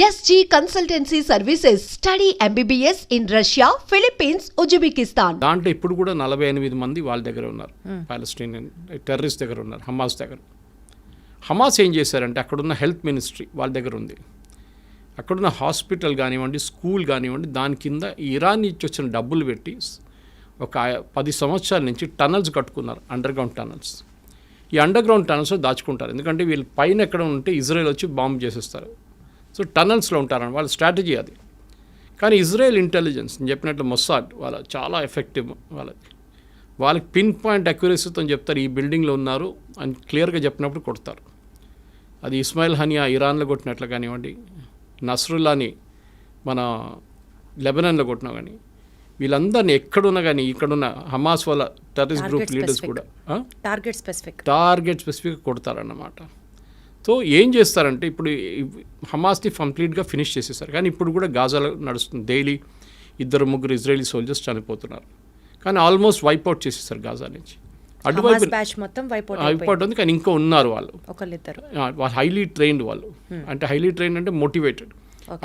SG Consultancy Services. Study MBBS in Russia, Philippines, Uzbekistan. దాంట్లో ఇప్పుడు కూడా 48 మంది వాళ్ళ దగ్గర ఉన్నారు. పాలస్టీనియన్ టెర్రరిస్ట్ దగ్గర ఉన్నారు, హమాస్ దగ్గర. హమాస్ ఏం చేశారంటే అక్కడున్న హెల్త్ మినిస్ట్రీ వాళ్ళ దగ్గర ఉంది. అక్కడున్న హాస్పిటల్ కానివ్వండి, స్కూల్ కానివ్వండి, దాని కింద ఇరాన్ నుంచి వచ్చిన డబ్బులు పెట్టి ఒక 10 సంవత్సరాల నుంచి టనల్స్ కట్టుకున్నారు, అండర్గ్రౌండ్ టనల్స్. ఈ అండర్గ్రౌండ్ టనల్స్లో దాచుకుంటారు, ఎందుకంటే వీళ్ళు పైన ఎక్కడ ఉంటే ఇజ్రాయెల్ వచ్చి బాంబు చేసేస్తారు. సో టనల్స్లో ఉంటారని వాళ్ళ స్ట్రాటజీ అది. కానీ ఇజ్రాయెల్ ఇంటెలిజెన్స్ నేను చెప్పినట్లు మొస్సాడ్ వాళ్ళ చాలా ఎఫెక్టివ్. వాళ్ళకి పిన్ పాయింట్ అక్యురసీతో చెప్తారు ఈ బిల్డింగ్లో ఉన్నారు అని క్లియర్గా చెప్పినప్పుడు కొడతారు. అది ఇస్మాయిల్ హనియా ఇరాన్లో కొట్టినట్లు కానివ్వండి, నస్రుల్లాని మన లెబనాన్లో కొట్టినా కానీ, వీళ్ళందరినీ ఎక్కడున్నా కానీ ఇక్కడున్న హమాస్ వాళ్ళ టెర్రరిస్ట్ గ్రూప్ లీడర్స్ కూడా టార్గెట్ స్పెసిఫిక్ కొడతారన్నమాట. సో ఏం చేస్తారంటే ఇప్పుడు హమాస్ని కంప్లీట్గా ఫినిష్ చేసేసారు. కానీ ఇప్పుడు కూడా గాజాలో నడుస్తుంది, డైలీ 2-3 ఇజ్రాయలీ సోల్జర్స్ చనిపోతున్నారు. కానీ ఆల్మోస్ట్ వైప్అవుట్ చేసేసారు గాజా నుంచి. అటువైపు వైప్అవుట్ ఉంది, కానీ ఇంకా ఉన్నారు వాళ్ళు హైలీ ట్రైన్డ్ వాళ్ళు. అంటే హైలీ ట్రైన్డ్ అంటే మోటివేటెడ్.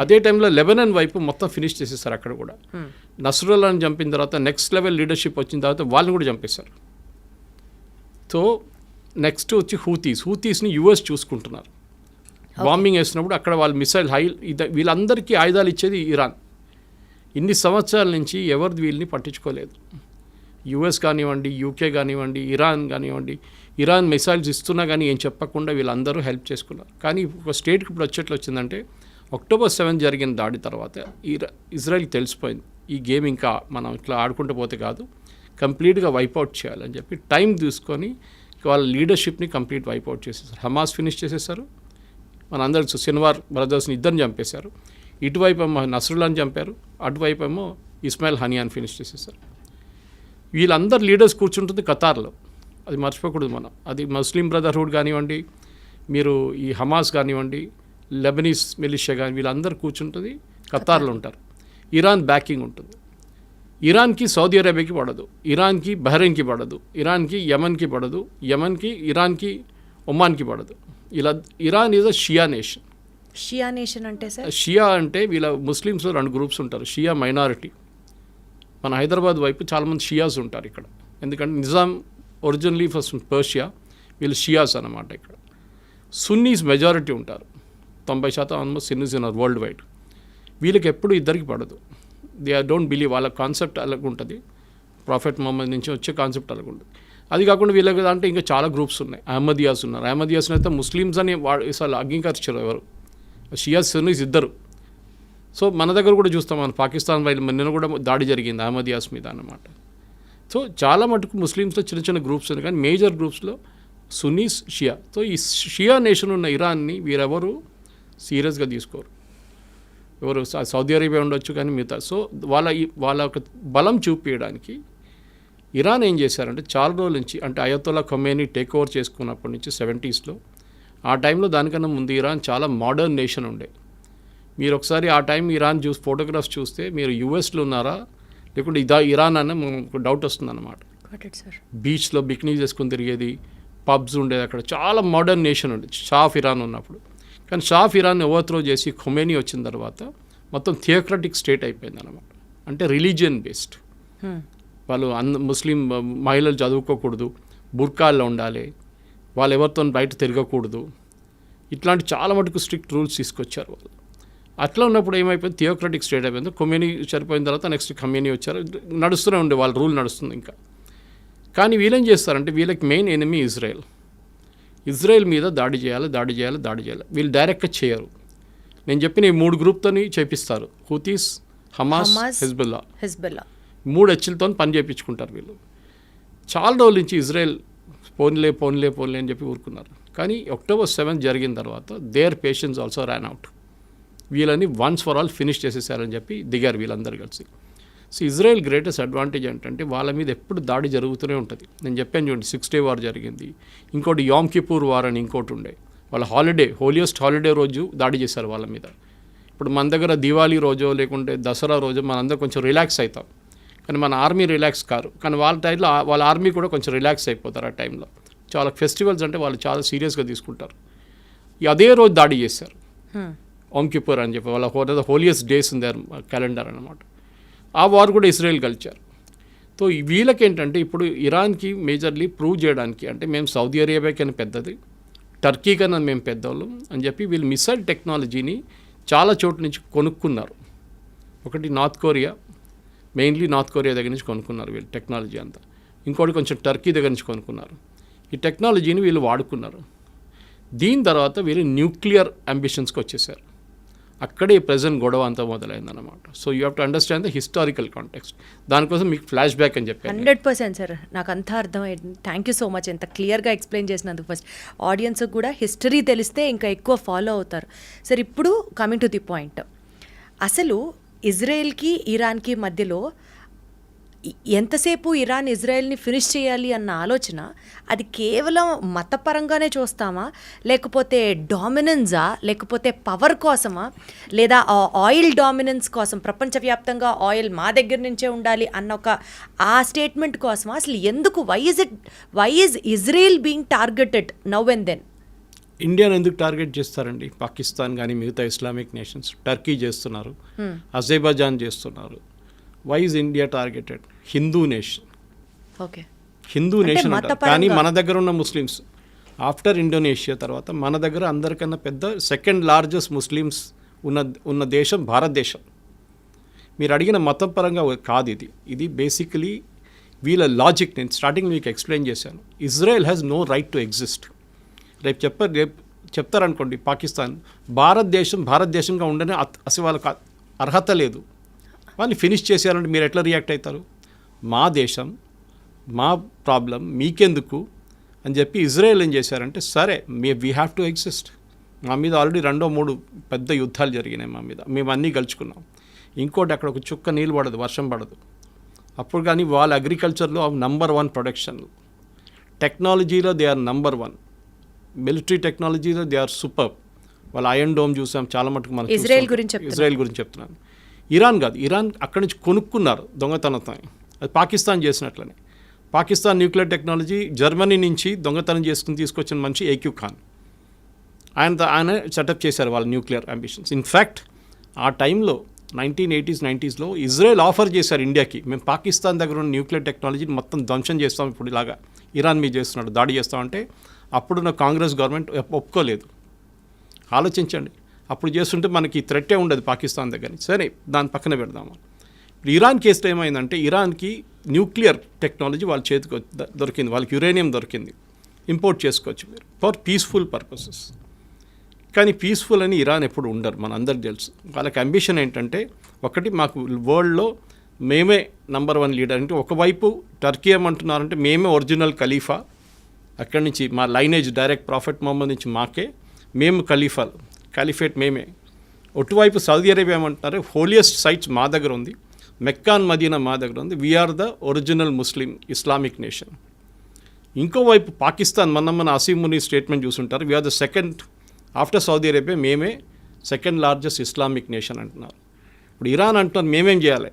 అదే టైంలో లెబనాన్ వైపు మొత్తం ఫినిష్ చేసేసారు. అక్కడ కూడా నస్రుల్లాని చంపిన తర్వాత నెక్స్ట్ లెవెల్ లీడర్షిప్ వచ్చిన తర్వాత వాళ్ళని కూడా చంపేశారు. సో నెక్స్ట్ వచ్చి హూతీస్ని యుఎస్ చూసుకుంటున్నారు. బాంబింగ్ వేసినప్పుడు అక్కడ వాళ్ళు మిసైల్ వీళ్ళందరికీ ఆయుధాలు ఇచ్చేది ఇరాన్. ఇన్ని సంవత్సరాల నుంచి ఎవరు వీళ్ళని పట్టించుకోలేదు. యుఎస్ కానివ్వండి, యూకే కానివ్వండి, ఇరాన్ కానివ్వండి, ఇరాన్ మిసైల్స్ ఇస్తున్నా కానీ ఏం చెప్పకుండా వీళ్ళందరూ హెల్ప్ చేసుకున్నారు. కానీ ఒక స్టేట్కి ఇప్పుడు వచ్చేట్లు వచ్చిందంటే అక్టోబర్ 7 జరిగిన దాడి తర్వాత ఇజ్రాయెల్కి తెలిసిపోయింది ఈ గేమ్ ఇంకా మనం ఇట్లా ఆడుకుంటూ పోతే కాదు, కంప్లీట్గా వైప్అవుట్ చేయాలని చెప్పి టైం తీసుకొని వాళ్ళ లీడర్షిప్ని కంప్లీట్ వైప్అవుట్ చేసేసారు. హమాస్ ఫినిష్ చేసేసారు, మనందరూ సిన్వార్ బ్రదర్స్ని ఇద్దరిని చంపేశారు. ఇటువైపు ఏమో నస్రుల్లాని చంపారు, అటువైపు ఏమో ఇస్మాయిల్ హనియాని ఫినిష్ చేసేసారు. వీళ్ళందరు లీడర్స్ కూర్చుంటుంది ఖతార్లో, అది మర్చిపోకూడదు మనం. అది ముస్లిం బ్రదర్హుడ్ కానివ్వండి, మీరు ఈ హమాస్ కానివ్వండి, లెబనీస్ మిలిషియా కానీ వీళ్ళందరూ కూర్చుంటుంది ఖతార్లో ఉంటారు. ఇరాన్ బ్యాకింగ్ ఉంటుంది. ఇరాన్కి సౌదీ అరేబియాకి పడదు, ఇరాన్కి బహ్రెయిన్కి పడదు, ఇరాన్కి యమన్కి పడదు, యమన్కి ఇరాన్కి ఒమాన్కి పడదు. ఇలా Iran is a Shia nation. Shia nation అంటే సార్, షియా అంటే వీళ్ళ ముస్లిమ్స్లో 2 గ్రూప్స్ ఉంటారు. షియా మైనారిటీ, మన హైదరాబాద్ వైపు చాలామంది షియాస్ ఉంటారు ఇక్కడ, ఎందుకంటే నిజాం ఒరిజినలీ ఫస్ట్ పర్షియా, వీళ్ళు షియాస్ అన్నమాట. ఇక్కడ సున్నీస్ మెజారిటీ ఉంటారు, 90% ఆల్మోస్ట్ సున్నీస్ ఉన్నారు వరల్డ్ వైడ్. వీళ్ళకి ఎప్పుడు ఇద్దరికి పడదు. దే డోంట్ బిలీవ్, వాళ్ళ కాన్సెప్ట్ అలాగ ఉంటుంది, ప్రాఫెట్ మొహమ్మద్ నుంచి వచ్చే కాన్సెప్ట్ అలాగ ఉంటుంది. అది కాకుండా వీళ్ళకి అంటే ఇంకా చాలా గ్రూప్స్ ఉన్నాయి. అహ్మదియాస్ ఉన్నారు, అహ్మదియాస్ని అయితే ముస్లిమ్స్ అని అసలు అంగీకరించారు ఎవరు, షియాస్ సున్నీస్ ఇద్దరు. సో మన దగ్గర కూడా చూస్తాం, మన పాకిస్తాన్ వైపు నిన్న కూడా దాడి జరిగింది అహ్మదియాస్ మీద అన్నమాట. సో చాలా మటుకు ముస్లిమ్స్లో చిన్న చిన్న గ్రూప్స్ ఉన్నాయి, కానీ మేజర్ గ్రూప్స్లో సున్నీస్, షియా. సో ఈ షియా నేషన్ ఉన్న ఇరాన్ని వీరెవరు సీరియస్గా తీసుకోరు. ఎవరు సౌదీ అరేబియా ఉండొచ్చు కానీ మిగతా. సో వాళ్ళ ఒక బలం చూపించడానికి ఇరాన్ ఏం చేశారంటే చాలా రోజుల నుంచి, అంటే అయతొల్లా ఖొమేనీ టేక్ ఓవర్ చేసుకున్నప్పటి నుంచి 70s ఆ టైంలో దానికన్నా ముందు ఇరాన్ చాలా మోడర్న్ నేషన్ ఉండే. మీరు ఒకసారి ఆ టైం ఇరాన్ ఫోటోగ్రాఫ్స్ చూస్తే మీరు యూఎస్లో ఉన్నారా లేకుంటే ఇరాన్ అనే ఒక డౌట్ వస్తుంది అన్నమాట. బీచ్లో బికినీ చేసుకుని తిరిగేది, పబ్స్ ఉండేది, అక్కడ చాలా మోడర్న్ నేషన్ ఉండేది షా ఆఫ్ ఇరాన్ ఉన్నప్పుడు. కానీ షా ఆఫ్ ఇరాన్ ఓవర్త్రో చేసి ఖొమేనీ వచ్చిన తర్వాత మొత్తం థియోక్రటిక్ స్టేట్ అయిపోయింది అన్నమాట. అంటే రిలీజియన్ బేస్డ్. వాళ్ళు ముస్లిం మహిళలు చదువుకోకూడదు, బుర్కాల్లో ఉండాలి, వాళ్ళు ఎవరితో బయట తిరగకూడదు, ఇట్లాంటి చాలా మటుకు స్ట్రిక్ట్ రూల్స్ తీసుకొచ్చారు వాళ్ళు. అట్లా ఉన్నప్పుడు ఏమైపోయింది, థియోక్రటిక్ స్టేట్ అయిపోయింది. ఖొమేనీ చనిపోయిన తర్వాత నెక్స్ట్ ఖొమేనీ వచ్చారు, నడుస్తూనే ఉండే వాళ్ళ రూల్ నడుస్తుంది ఇంకా. కానీ వీళ్ళేం చేస్తారంటే వీళ్ళకి మెయిన్ ఎనిమీ ఇజ్రాయెల్ మీద దాడి చేయాలి. వీళ్ళు డైరెక్ట్గా చేయరు. నేను చెప్పిన ఈ 3 గ్రూప్తోని చేపిస్తారు, హూతీస్, హమాస్, హెజ్బుల్లా 3 హెచ్లతో పని చేయించుకుంటారు వీళ్ళు. చాలా రోజుల నుంచి ఇజ్రాయెల్ పోన్లే అని చెప్పి ఊరుకున్నారు. కానీ అక్టోబర్ 7 జరిగిన తర్వాత their patience also ran out. వీళ్ళని వన్స్ ఫర్ ఆల్ ఫినిష్ చేసేసారని చెప్పి దిగారు వీళ్ళందరూ కలిసి. సో ఇజ్రాయెల్ గ్రేటెస్ట్ అడ్వాంటేజ్ ఏంటంటే వాళ్ళ మీద ఎప్పుడు దాడి జరుగుతూనే ఉంటుంది. నేను చెప్పాను చూడండి, 6 Day వార్ జరిగింది, ఇంకోటి యామ్ కిపూర్ వార్ అని ఇంకోటి ఉండే. వాళ్ళ హోలియెస్ట్ హాలిడే రోజు దాడి చేశారు వాళ్ళ మీద. ఇప్పుడు మన దగ్గర దివాళీ రోజో లేకుంటే దసరా రోజో మనందరూ కొంచెం రిలాక్స్ అవుతాం, కానీ మన ఆర్మీ రిలాక్స్ కారు. కానీ వాళ్ళ టైంలో వాళ్ళ ఆర్మీ కూడా కొంచెం రిలాక్స్ అయిపోతారు ఆ టైంలో. చాలా ఫెస్టివల్స్ అంటే వాళ్ళు చాలా సీరియస్గా తీసుకుంటారు. అదే రోజు దాడి చేశారు. ఓమ్ కిపూర్ అని చెప్పి వాళ్ళ holiest days in their calendar అనమాట. ఆ వార్ కూడా ఇజ్రాయెల్ గెలిచారు. సో వీళ్ళకేంటంటే ఇప్పుడు ఇరాన్కి మేజర్లీ ప్రూవ్ చేయడానికి అంటే మేము సౌదీ అరేబియా కన్నా పెద్దది, టర్కీ కన్నా మేము పెద్దవాళ్ళం అని చెప్పి వీళ్ళు మిసైల్ టెక్నాలజీని చాలా చోట్ల నుంచి కొనుక్కున్నారు. ఒకటి north Korea, mainly north Korea దగ్గర నుంచి కొనుక్కున్నారు వీళ్ళు టెక్నాలజీ అంతా. ఇంకోటి కొంచెం టర్కీ దగ్గర నుంచి కొనుక్కున్నారు. ఈ టెక్నాలజీని వీళ్ళు వాడుకున్నారు. దీని తర్వాత వీళ్ళు న్యూక్లియర్ అంబిషన్స్కి వచ్చేసారు. అక్కడే ప్రజెంట్ గొడవ అంతా మొదలైందన్నమాట. So you have to understand the historical context. దానికోసం మీకు ఫ్లాష్ బ్యాక్ అని చెప్పాను. 100% సార్, నాకు అంతా అర్థమైంది. థ్యాంక్ యూ సో మచ్ ఎంత క్లియర్గా ఎక్స్ప్లెయిన్ చేసినందుకు. ఫస్ట్ ఆడియన్స్కి కూడా హిస్టరీ తెలిస్తే ఇంకా ఎక్కువ ఫాలో అవుతారు. సార్ ఇప్పుడు కమింగ్ టు ది పాయింట్, అసలు ఇజ్రాయెల్కి ఇరాన్కి మధ్యలో ఎంతసేపు ఇరాన్ ఇజ్రాయెల్ని ఫినిష్ చేయాలి అన్న ఆలోచన అది కేవలం మతపరంగానే చూస్తామా, లేకపోతే డామినెన్సా, లేకపోతే పవర్ కోసమా, లేదా ఆయిల్ డామినెన్స్ కోసం ప్రపంచవ్యాప్తంగా ఆయిల్ మా దగ్గర నుంచే ఉండాలి అన్న ఒక ఆ స్టేట్మెంట్ కోసమా? అసలు ఎందుకు why is Israel being targeted now and then? ఇండియాను ఎందుకు టార్గెట్ చేస్తారండి? పాకిస్తాన్ కానీ మిగతా ఇస్లామిక్ నేషన్స్, టర్కీ చేస్తున్నారు, అజర్బైజాన్ చేస్తున్నారు. Why is India targeted? Hindu nation. Okay, Hindu nation అంటారు. కానీ మన దగ్గర ఉన్న ముస్లిమ్స్ ఆఫ్టర్ ఇండోనేషియా తర్వాత మన దగ్గర అందరికన్నా పెద్ద సెకండ్ లార్జెస్ట్ ముస్లిమ్స్ ఉన్న దేశం భారతదేశం. మీరు అడిగిన మతం పరంగా కాదు ఇది బేసికలీ వీళ్ళ లాజిక్. నేను స్టార్టింగ్ మీకు ఎక్స్ప్లెయిన్ చేశాను. Israel has no right to exist. రేపు చెప్తారనుకోండి పాకిస్తాన్ భారతదేశంగా ఉండనే అసలు వాళ్ళకి అర్హత లేదు. వాళ్ళని ఫినిష్ చేసేయాలంటే మీరు ఎట్లా రియాక్ట్ అవుతారు? మా దేశం, మా ప్రాబ్లం మీకెందుకు అని చెప్పి ఇజ్రాయెల్ ఏం చేశారంటే సరే వీ హ్యావ్ టు ఎగ్జిస్ట్. మా మీద ఆల్రెడీ 2-3 పెద్ద యుద్ధాలు జరిగినాయి మా మీద, మేము అన్నీ గెలుచుకున్నాం. ఇంకోటి అక్కడ ఒక చుక్క నీళ్ళు పడదు, వర్షం పడదు. అప్పుడు కానీ వాళ్ళ అగ్రికల్చర్లో నంబర్ 1 ప్రొడక్షన్, టెక్నాలజీలో దే ఆర్ నంబర్ 1, మిలిటరీ టెక్నాలజీలో దే ఆర్ సూపర్. వాళ్ళ ఐరన్ డోమ్ చూసాం చాలా మటుకు. మనం ఇజ్రాయెల్ గురించి చెప్తున్నాను. ఇరాన్ కాదు, ఇరాన్ అక్కడి నుంచి కొనుక్కున్నారు దొంగతనంతో. అది పాకిస్తాన్ చేసినట్లనే. పాకిస్తాన్ న్యూక్లియర్ టెక్నాలజీ జర్మనీ నుంచి దొంగతనం తీసుకొచ్చిన మనిషి ఏక్యూ ఖాన్. ఆయన సెటప్ చేశారు వాళ్ళ న్యూక్లియర్ అంబిషన్స్. ఇన్ఫ్యాక్ట్ ఆ టైంలో 1980s 90sలో ఇజ్రాయెల్ ఆఫర్ చేశారు ఇండియాకి, మేము పాకిస్తాన్ దగ్గర ఉన్న న్యూక్లియర్ టెక్నాలజీని మొత్తం ధ్వంసం చేస్తాం, ఇప్పుడు ఇలాగా ఇరాన్ మీద చేస్తున్నాడు, దాడి చేస్తామంటే అప్పుడున్న కాంగ్రెస్ గవర్నమెంట్ ఒప్పుకోలేదు. ఆలోచించండి, అప్పుడు చేస్తుంటే మనకి థ్రెట్టే ఉండదు పాకిస్తాన్ దగ్గర. సరే దాని పక్కన పెడదాము. ఇప్పుడు ఇరాన్ కేసులో ఏమైందంటే ఇరాన్కి న్యూక్లియర్ టెక్నాలజీ వాళ్ళ చేతికి దొరికింది, వాళ్ళకి యురేనియం దొరికింది, ఇంపోర్ట్ చేసుకోవచ్చు మీరు ఫర్ పీస్ఫుల్ పర్పసెస్. కానీ పీస్ఫుల్ అని ఇరాన్ ఎప్పుడు ఉండరు, మన అందరికి తెలుసు. వాళ్ళకి అంబిషన్ ఏంటంటే ఒకటి, మాకు వరల్డ్లో మేమే నంబర్ 1 లీడర్. అంటే ఒకవైపు టర్కీ ఏమంటున్నారంటే మేమే ఒరిజినల్ ఖలీఫా, అక్కడి నుంచి మా లైనేజ్ డైరెక్ట్ ప్రాఫెట్ మొహమ్మద్ నుంచి మాకే, మేము ఖలీఫేట్ మేమే. ఒటువైపు సౌదీ అరేబియా ఏమంటున్నారు, హోలియస్ట్ సైట్స్ మా దగ్గర ఉంది, మెక్కాన్ మదీనా మా దగ్గర ఉంది, we are the original Muslim Islamic nation. ఇంకోవైపు పాకిస్తాన్, మన అసీం ముని స్టేట్మెంట్ చూసుంటారు, we are the second after Saudi Arabia, మేమే సెకండ్ లార్జెస్ట్ ఇస్లామిక్ నేషన్ అంటున్నారు. ఇప్పుడు ఇరాన్ అంటున్నారు మేమేం చేయాలి,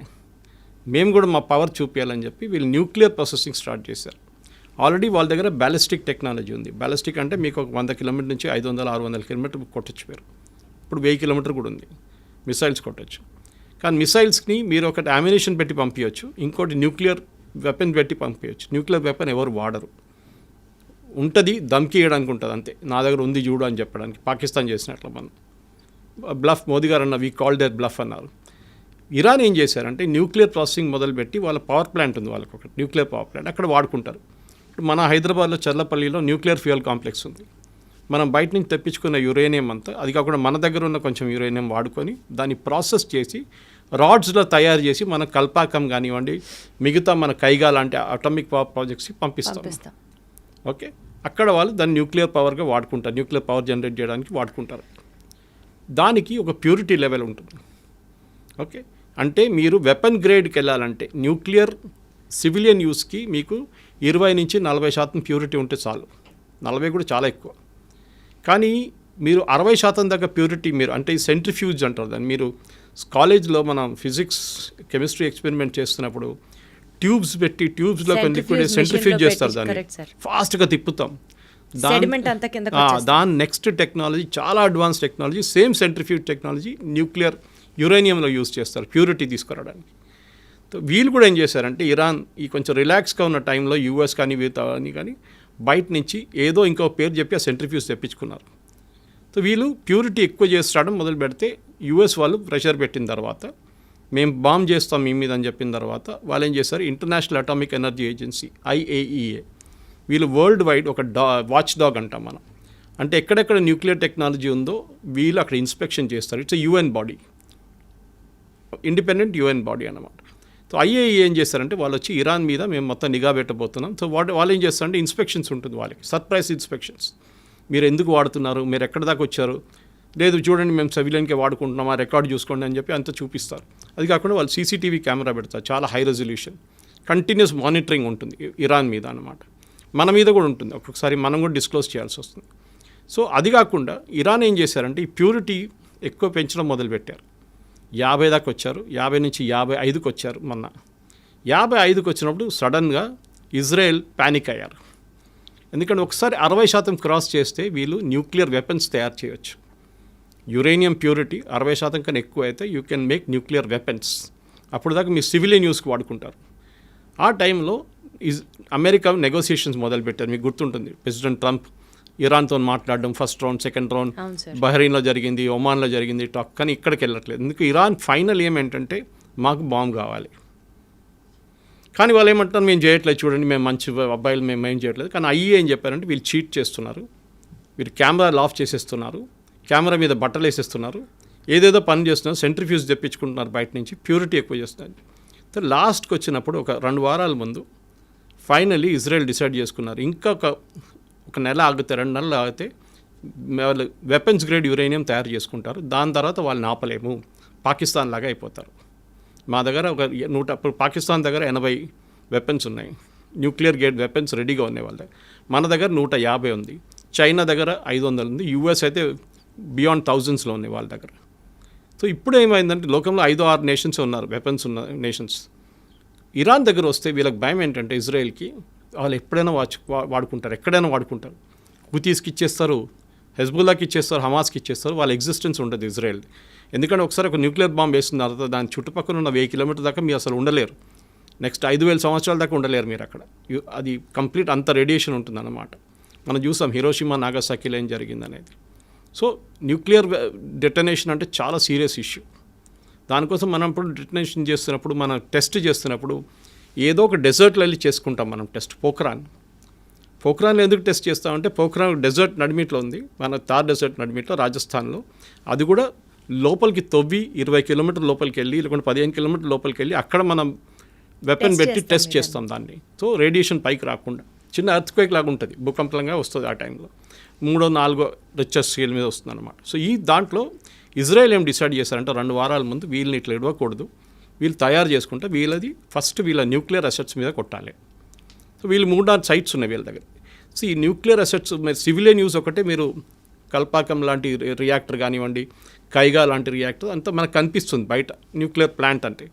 మేము కూడా మా పవర్ చూపించాలని చెప్పి వీళ్ళు న్యూక్లియర్ ప్రాసెసింగ్ స్టార్ట్ చేశారు. ఆల్రెడీ వాళ్ళ దగ్గర బ్యాలిస్టిక్ టెక్నాలజీ ఉంది. బ్యాలిస్టిక్ అంటే మీకు ఒక 100 కిలోమీటర్ నుంచి 500-600 కిలోమీటర్ కొట్టచ్చు మీరు. ఇప్పుడు 1000 కిలోమీటర్ కూడా ఉంది, మిసైల్స్ కొట్టచ్చు. కానీ మిసైల్స్ని మీరు ఒకటి అమ్యునిషన్ పెట్టి పంపించవచ్చు, ఇంకోటి న్యూక్లియర్ వెపన్ పెట్టి పంపించవచ్చు. న్యూక్లియర్ వెపన్ ఎవరు వాడరు, ఉంటుంది దమ్కి ఇవ్వడానికి ఉంటుంది అంతే, నా దగ్గర ఉంది చూడు అని చెప్పడానికి. పాకిస్తాన్ చేసినట్లు మనం బ్లఫ్, మోదీ గారు అన్న వీ కాల్ దట్ బ్లఫ్ అన్నారు. ఇరాన్ ఏం చేశారంటే న్యూక్లియర్ ప్రాసెసింగ్ మొదలుపెట్టి వాళ్ళ పవర్ ప్లాంట్ ఉంది, వాళ్ళకి ఒక న్యూక్లియర్ పవర్ ప్లాంట్ అక్కడ వాడుకుంటారు. ఇప్పుడు మన హైదరాబాద్లో చర్లపల్లిలో న్యూక్లియర్ ఫ్యూయల్ కాంప్లెక్స్ ఉంది. మనం బయట నుంచి తెప్పించుకున్న యురేనియం అంతా, అది కాకుండా మన దగ్గర ఉన్న కొంచెం యురేనియం వాడుకొని దాన్ని ప్రాసెస్ చేసి రాడ్స్లో తయారు చేసి మన కల్పాకం కానివ్వండి, మిగతా మన కైగా లాంటి అటామిక్ పవర్ ప్రాజెక్ట్స్కి పంపిస్తాం. ఓకే, అక్కడ వాళ్ళు దాన్ని న్యూక్లియర్ పవర్గా వాడుకుంటారు, న్యూక్లియర్ పవర్ జనరేట్ చేయడానికి వాడుకుంటారు. దానికి ఒక ప్యూరిటీ లెవెల్ ఉంటుంది. ఓకే, అంటే మీరు వెపన్ గ్రేడ్కి వెళ్ళాలంటే న్యూక్లియర్ సివిలియన్ యూస్కి మీకు 20-40% ప్యూరిటీ ఉంటే చాలు. 40 కూడా చాలా ఎక్కువ. కానీ మీరు 60% దాకా ప్యూరిటీ మీరు, అంటే ఈ సెంట్రిఫ్యూజ్ అంటారు దాన్ని. మీరు కాలేజ్లో మనం ఫిజిక్స్ కెమిస్ట్రీ ఎక్స్పెరిమెంట్ చేస్తున్నప్పుడు ట్యూబ్స్ పెట్టి ట్యూబ్స్లో కొన్ని లిక్విడ్ సెంట్రిఫ్యూజ్ చేస్తారు, దాన్ని ఫాస్ట్గా తిప్పుతాం. సెడిమెంట్ అంతా కింద దాని నెక్స్ట్ టెక్నాలజీ చాలా advance technology, same centrifuge technology nuclear యురేనియంలో యూజ్ చేస్తారు ప్యూరిటీ తీసుకురావడానికి. వీళ్ళు కూడా ఏం చేశారంటే ఇరాన్ ఈ కొంచెం రిలాక్స్గా ఉన్న టైంలో యూఎస్ కానీ అని కానీ బయట నుంచి ఏదో ఇంకో పేరు చెప్పి ఆ సెంట్రిఫ్యూజ్ తెప్పించుకున్నారు. సో వీళ్ళు ప్యూరిటీ ఎక్కువ చేస్తాడం మొదలు పెడితే యూఎస్ వాళ్ళు ప్రెషర్ పెట్టిన తర్వాత మేము బాంబ్ చేస్తాం మీ మీద అని చెప్పిన తర్వాత వాళ్ళు ఏం చేశారు, international atomic energy agency IAEA వీళ్ళు వరల్డ్ వైడ్ ఒక వాచ్ డాగ్ అంటాం మనం. అంటే ఎక్కడెక్కడ న్యూక్లియర్ టెక్నాలజీ ఉందో వీళ్ళు అక్కడ ఇన్స్పెక్షన్ చేస్తారు. It's UN body, independent UN body అన్నమాట. సో IAEA ఏం చేస్తారంటే వాళ్ళు వచ్చి ఇరాన్ మీద మేము మొత్తం నిఘా పెట్టబోతున్నాం. సో వాళ్ళు ఏం చేస్తారంటే ఇన్స్పెక్షన్స్ ఉంటుంది వాళ్ళకి, సర్ప్రైజ్ ఇన్స్పెక్షన్స్. మీరు ఎందుకు వాడుతున్నారు, మీరు ఎక్కడి దాకా వచ్చారు, లేదు చూడండి మేము సివిలియన్కే వాడుకుంటున్నాం, ఆ రికార్డ్ చూసుకోండి అని చెప్పి అంతా చూపిస్తారు. అది కాకుండా వాళ్ళు CCTV కెమెరా పెడతారు, చాలా హై రెజల్యూషన్, కంటిన్యూస్ మానిటరింగ్ ఉంటుంది ఇరాన్ మీద అన్నమాట. మన మీద కూడా ఉంటుంది, ఒక్కొక్కసారి మనం కూడా డిస్క్లోజ్ చేయాల్సి వస్తుంది. సో అది కాకుండా ఇరాన్ ఏం చేశారంటే ఈ ప్యూరిటీ ఎక్కువ పెంచడం మొదలుపెట్టారు. 50 దాకా వచ్చారు, 50 నుంచి 55కి వచ్చారు. మొన్న 55కి వచ్చినప్పుడు సడన్గా ఇజ్రాయెల్ ప్యానిక్ అయ్యారు. ఎందుకంటే ఒకసారి 60% క్రాస్ చేస్తే వీళ్ళు న్యూక్లియర్ వెపన్స్ తయారు చేయొచ్చు. యురేనియం ప్యూరిటీ 60% కన్నా ఎక్కువ అయితే you can make nuclear weapons. అప్పుడు దాకా మీ సివిలియన్ యూస్కి వాడుకుంటారు. ఆ టైంలో అమెరికా నెగోసియేషన్స్ మొదలుపెట్టారు. మీకు గుర్తుంటుంది, ప్రెసిడెంట్ ట్రంప్ ఇరాన్తో మాట్లాడడం, ఫస్ట్ రౌండ్, సెకండ్ రౌండ్ బహ్రెయిన్లో జరిగింది, ఒమాన్లో జరిగింది టాక్, కానీ ఇక్కడికి వెళ్ళట్లేదు. ఎందుకు ఇరాన్ ఫైనల్ ఏమేంటంటే మాకు బాంబు కావాలి. కానీ వాళ్ళు ఏమంటారు, మేము చేయట్లేదు, చూడండి మేము మంచి అబ్బాయిలు మేము ఏం చేయట్లేదు. కానీ IAEA ఏం చెప్పారంటే వీళ్ళు చీట్ చేస్తున్నారు, వీళ్ళు కెమెరాలు ఆఫ్ చేసేస్తున్నారు, కెమెరా మీద బట్టలు వేసేస్తున్నారు, ఏదేదో పని చేస్తున్నారు, సెంట్రిఫ్యూజ్ తెప్పించుకుంటున్నారు బయట నుంచి, ప్యూరిటీ ఎక్కువ చేస్తున్నారు. సో లాస్ట్కి వచ్చినప్పుడు ఒక 2 వారాల ముందు ఫైనల్లీ ఇజ్రాయెల్ డిసైడ్ చేసుకున్నారు, ఇంకా ఒక నెల ఆగితే 2 నెలలు ఆగితే వాళ్ళు వెపన్స్ గ్రేడ్ యురేనియం తయారు చేసుకుంటారు. దాని తర్వాత వాళ్ళని ఆపలేము, పాకిస్తాన్ లాగా అయిపోతారు. మా దగ్గర ఒక 100, పాకిస్తాన్ దగ్గర 80 వెపన్స్ ఉన్నాయి, న్యూక్లియర్ గ్రేడ్ వెపన్స్ రెడీగా ఉన్నాయి వాళ్ళ దగ్గర. మన దగ్గర 150 ఉంది, చైనా దగ్గర 500 ఉంది, US అయితే బియాండ్ థౌజండ్స్లో ఉన్నాయి వాళ్ళ దగ్గర. సో ఇప్పుడు ఏమైందంటే లోకంలో 5-6 నేషన్స్ ఉన్నారు, వెపన్స్ ఉన్న నేషన్స్. ఇరాన్ దగ్గర వస్తే వీళ్ళకి భయం ఏంటంటే ఇజ్రాయెల్కి వాళ్ళు ఎప్పుడైనా వాడుకుంటారు, ఎక్కడైనా వాడుకుంటారు. హుతీస్కి ఇచ్చేస్తారు, హెజ్బుల్లాకి ఇచ్చేస్తారు, హమాస్కి ఇచ్చేస్తారు, వాళ్ళ ఎగ్జిస్టెన్స్ ఉండదు ఇజ్రాయెల్. ఎందుకంటే ఒకసారి ఒక న్యూక్లియర్ బాంబ్ వేసిన తర్వాత దాని చుట్టుపక్కల ఉన్న 1000 కిలోమీటర్ దాకా మీరు అసలు ఉండలేరు. నెక్స్ట్ 5000 సంవత్సరాల దాకా ఉండలేరు మీరు అక్కడ. అది కంప్లీట్ అంత రేడియేషన్ ఉంటుంది అన్నమాట. మనం చూసాం హిరోషిమా నాగసాకిలో ఏం జరిగింది అనేది. సో న్యూక్లియర్ డెటనేషన్ అంటే చాలా సీరియస్ ఇష్యూ. దానికోసం మనం ఇప్పుడు డెటనేషన్ చేస్తున్నప్పుడు, మనం టెస్ట్ చేస్తున్నప్పుడు ఏదో ఒక డెజర్ట్లో వెళ్ళి చేసుకుంటాం మనం టెస్ట్. పోఖ్రాన్లో ఎందుకు టెస్ట్ చేస్తామంటే పోఖ్రాన్ డెజర్ట్ నడిమిట్లో ఉంది, మన థార్ డెజర్ట్ నడిమిట్లో రాజస్థాన్లో. అది కూడా లోపలికి తవ్వి 20 కిలోమీటర్ లోపలికి వెళ్ళి, లేకుంటే 15 కిలోమీటర్ లోపలికి వెళ్ళి అక్కడ మనం వెపన్ పెట్టి టెస్ట్ చేస్తాం దాన్ని. సో రేడియేషన్ పైకి రాకుండా, చిన్న ఎర్త్క్వేక్ లాగా ఉంటుంది, భూకంపంగా వస్తుంది ఆ టైంలో, 3-4 రిక్టర్ స్కేల్ మీద వస్తుంది అనమాట. సో ఈ దాంట్లో ఇజ్రాయెల్ ఏం డిసైడ్ చేశారంటే 2 వారాల ముందు వీళ్ళని ఇట్లా ఇవ్వకూడదు, వీళ్ళు తయారు చేసుకుంటే వీళ్ళది ఫస్ట్ వీళ్ళ న్యూక్లియర్ అసెట్స్ మీద కొట్టాలి. సో వీళ్ళు 3-4 సైట్స్ ఉన్నాయి వీళ్ళ దగ్గర. సో ఈ న్యూక్లియర్ అసెట్స్ మీరు సివిలియన్ యూస్ ఒకటే, మీరు కల్పాకం లాంటి రియాక్టర్ కానివ్వండి, కైగా లాంటి రియాక్టర్ అంతా మనకు కనిపిస్తుంది బయట న్యూక్లియర్ ప్లాంట్ అంటే.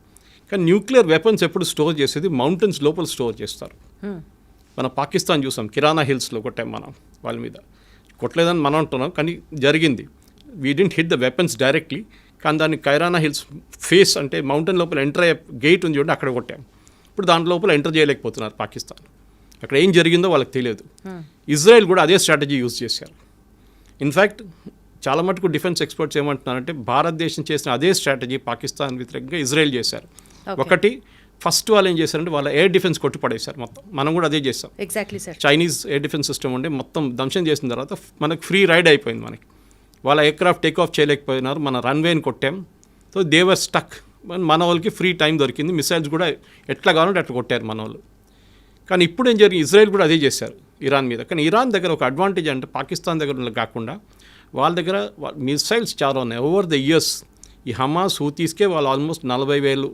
కానీ న్యూక్లియర్ వెపన్స్ ఎప్పుడు స్టోర్ చేసేది మౌంటైన్స్ లోపల స్టోర్ చేస్తారు. మన పాకిస్తాన్ చూసాం, కిరాణా హిల్స్లో కొట్టాం మనం వాళ్ళ మీద. కొట్టలేదని మనం అంటున్నాం, కానీ జరిగింది. We didn't hit the weapons directly, కానీ దాన్ని కైరానా హిల్స్ ఫేస్ అంటే మౌంటైన్ లోపల ఎంటర్ అయ్యే గేట్ ఉంది చూడండి, అక్కడ కొట్టాం. ఇప్పుడు దాంట్లో లోపల ఎంటర్ చేయలేకపోతున్నారు పాకిస్తాన్. అక్కడ ఏం జరిగిందో వాళ్ళకి తెలియదు. ఇజ్రాయెల్ కూడా అదే స్ట్రాటజీ యూజ్ చేశారు. ఇన్ఫ్యాక్ట్ చాలా మటుకు డిఫెన్స్ ఎక్స్పర్ట్స్ ఏమంటున్నారంటే భారతదేశం చేసిన అదే స్ట్రాటజీ పాకిస్తాన్ వ్యతిరేకంగా ఇజ్రాయెల్ చేశారు. ఒకటి, ఫస్ట్ వాళ్ళు ఏం చేశారంటే వాళ్ళ ఎయిర్ డిఫెన్స్ కొట్టుపడేశారు మొత్తం. మనం కూడా అదే చేస్తాం. Exactly sir. Chinese air defence system ఉండే మొత్తం ధ్వంసం చేసిన తర్వాత మనకు ఫ్రీ రైడ్ అయిపోయింది. మనకి వాళ్ళ ఎయిర్క్రాఫ్ట్ టేక్ ఆఫ్ చేయలేకపోయినారు, మన రన్వేని కొట్టాం. సో దేవర్ స్టక్. మన వాళ్ళకి ఫ్రీ టైం దొరికింది, మిసైల్స్ కూడా ఎట్లా కావాలంటే అట్లా కొట్టారు మన వాళ్ళు. కానీ ఇప్పుడు ఏం జరిగింది, ఇజ్రాయెల్ కూడా అదే చేశారు ఇరాన్ మీద. కానీ ఇరాన్ దగ్గర ఒక అడ్వాంటేజ్ అంటే పాకిస్తాన్ దగ్గర కాకుండా వాళ్ళ దగ్గర మిసైల్స్ చాలా ఉన్నాయి. ఓవర్ ద ఇయర్స్ ఈ హమాస్, హూతీస్కే వాళ్ళు ఆల్మోస్ట్ 40,000,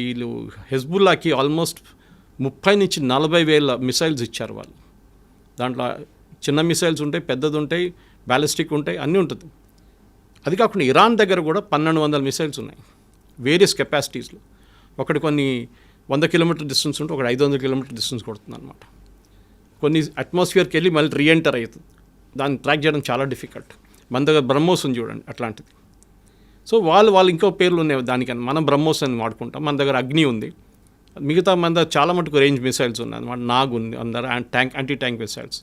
వీళ్ళు హెజ్బుల్లాకి ఆల్మోస్ట్ 30,000 నుంచి 40,000 మిసైల్స్ ఇచ్చారు వాళ్ళు. దాంట్లో చిన్న మిసైల్స్ ఉంటాయి, పెద్దది ఉంటాయి, బ్యాలిస్టిక్ ఉంటాయి, అన్నీ ఉంటుంది. అది కాకుండా ఇరాన్ దగ్గర కూడా 1,200 మిసైల్స్ ఉన్నాయి వేరియస్ కెపాసిటీస్లో. ఒకటి కొన్ని 100 కిలోమీటర్ డిస్టెన్స్ ఉంటే ఒకటి 500 కిలోమీటర్ డిస్టెన్స్ కొడుతుంది అనమాట. కొన్ని అట్మాస్ఫియర్కి వెళ్ళి మళ్ళీ రీఎంటర్ అవుతుంది. దాన్ని ట్రాక్ చేయడం చాలా డిఫికల్ట్. మన దగ్గర బ్రహ్మోస్ ఉంది చూడండి అట్లాంటిది. సో వాళ్ళు ఇంకో పేర్లు ఉన్నాయి దానికని, మనం బ్రహ్మోస్ అని వాడుకుంటాం. మన దగ్గర అగ్ని ఉంది, మిగతా మన దగ్గర చాలా మటుకు రేంజ్ మిసైల్స్ ఉన్నాయి అన్నమాట. నాగ్ ఉంది అందరు, యాంటీ ట్యాంక్ మిసైల్స్.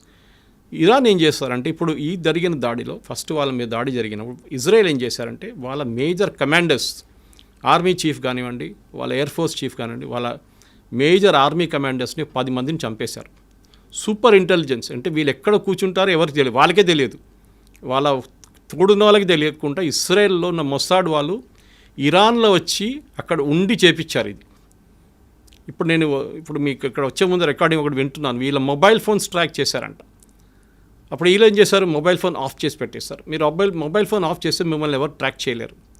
ఇరాన్ ఏం చేస్తారంటే ఇప్పుడు ఈ జరిగిన దాడిలో ఫస్ట్ వాళ్ళ మీద దాడి జరిగినప్పుడు ఇజ్రాయెల్ ఏం చేశారంటే వాళ్ళ మేజర్ కమాండర్స్, ఆర్మీ చీఫ్ కానివ్వండి, వాళ్ళ ఎయిర్ ఫోర్స్ చీఫ్ కానివ్వండి, వాళ్ళ మేజర్ ఆర్మీ కమాండర్స్ని 10 మందిని చంపేశారు. సూపర్ ఇంటెలిజెన్స్ అంటే వీళ్ళు ఎక్కడ కూర్చుంటారో ఎవరికి తెలియదు, వాళ్ళకే తెలియదు, వాళ్ళ తోడున్న వాళ్ళకి తెలియకుండా ఇస్రాయెల్లో ఉన్న మొసాడ్ వాళ్ళు ఇరాన్లో వచ్చి అక్కడ ఉండి చేపించారు ఇది. ఇప్పుడు మీకు ఇక్కడ వచ్చే ముందు రికార్డింగ్ ఒకటి వింటున్నాను, వీళ్ళ మొబైల్ ఫోన్స్ ట్రాక్ చేశారంట. అప్పుడు వీళ్ళు ఏం చేశారు, మొబైల్ ఫోన్ ఆఫ్ చేసి పెట్టేస్తారు. మీరు మొబైల్ ఫోన్ ఆఫ్ చేస్తే మిమ్మల్ని ఎవరు ట్రాక్ చేయలేరు.